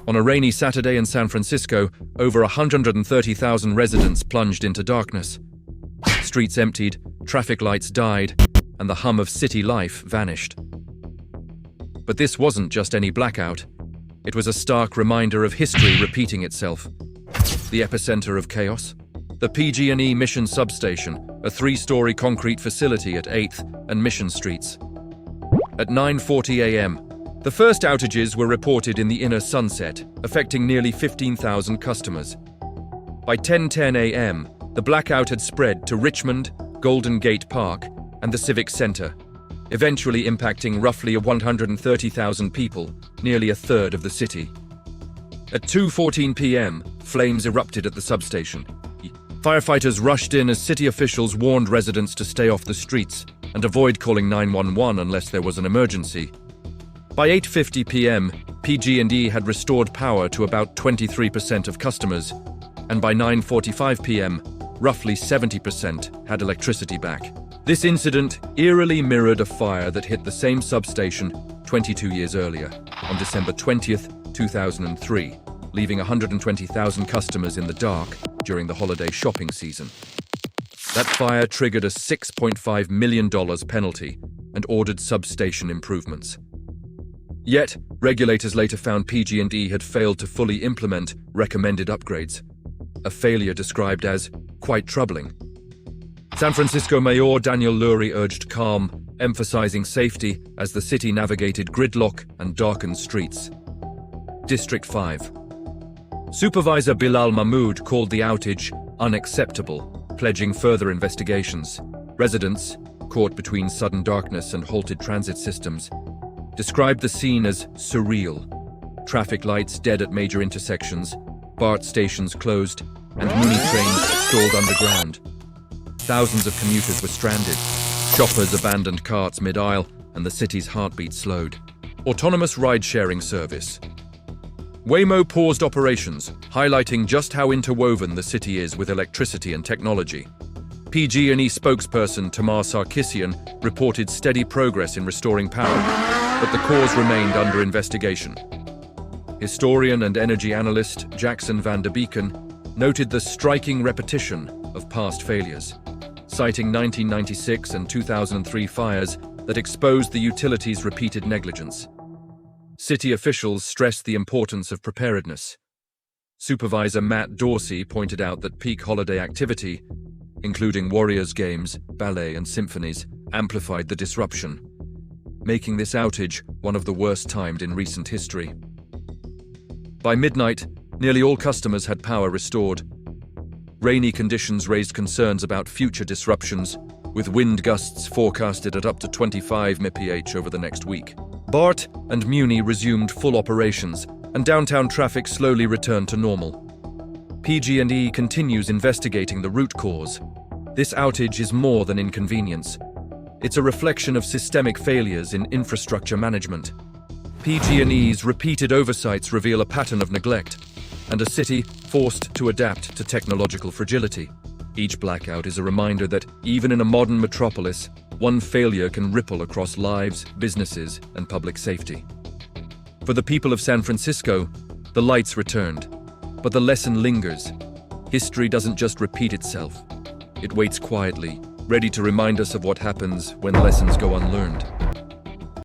On a rainy Saturday in San Francisco, over 130,000 residents plunged into darkness. Streets emptied, traffic lights died, and the hum of city life vanished. But this wasn't just any blackout. It was a stark reminder of history repeating itself. The epicenter of chaos? The PG&E Mission Substation, a 3-story concrete facility at 8th and Mission Streets. At 9:40 a.m., the first outages were reported in the inner Sunset, affecting nearly 15,000 customers. By 10:10 a.m., the blackout had spread to Richmond, Golden Gate Park, and the Civic Center, eventually impacting roughly 130,000 people, nearly a third of the city. At 2:14 p.m., flames erupted at the substation. Firefighters rushed in as city officials warned residents to stay off the streets and avoid calling 911 unless there was an emergency. By 8:50 p.m., PG&E had restored power to about 23% of customers, and by 9:45 p.m., roughly 70% had electricity back. This incident eerily mirrored a fire that hit the same substation 22 years earlier, on December 20th, 2003, leaving 120,000 customers in the dark during the holiday shopping season. That fire triggered a $6.5 million penalty and ordered substation improvements. Yet, regulators later found PG&E had failed to fully implement recommended upgrades, a failure described as quite troubling. San Francisco Mayor Daniel Lurie urged calm, emphasizing safety as the city navigated gridlock and darkened streets. District 5. Supervisor Bilal Mahmood called the outage unacceptable, pledging further investigations. Residents, caught between sudden darkness and halted transit systems, described the scene as surreal. Traffic lights dead at major intersections, BART stations closed, and Muni trains stalled underground. Thousands of commuters were stranded. Shoppers abandoned carts mid-aisle, and the city's heartbeat slowed. Autonomous ride-sharing service. Waymo paused operations, highlighting just how interwoven the city is with electricity and technology. PG&E spokesperson Tamar Sarkisian reported steady progress in restoring power, but the cause remained under investigation. Historian and energy analyst Jackson Van der Beeken noted the striking repetition of past failures, citing 1996 and 2003 fires that exposed the utility's repeated negligence. City officials stressed the importance of preparedness. Supervisor Matt Dorsey pointed out that peak holiday activity, including Warriors games, ballet, and symphonies, amplified the disruption, making this outage one of the worst timed in recent history. By midnight, nearly all customers had power restored. Rainy conditions raised concerns about future disruptions, with wind gusts forecasted at up to 25 mph over the next week. BART and Muni resumed full operations, and downtown traffic slowly returned to normal. PG&E continues investigating the root cause. This outage is more than inconvenience. It's a reflection of systemic failures in infrastructure management. PG&E's repeated oversights reveal a pattern of neglect, and a city forced to adapt to technological fragility. Each blackout is a reminder that, even in a modern metropolis, one failure can ripple across lives, businesses, and public safety. For the people of San Francisco, the lights returned, but the lesson lingers. History doesn't just repeat itself. It waits quietly, ready to remind us of what happens when lessons go unlearned.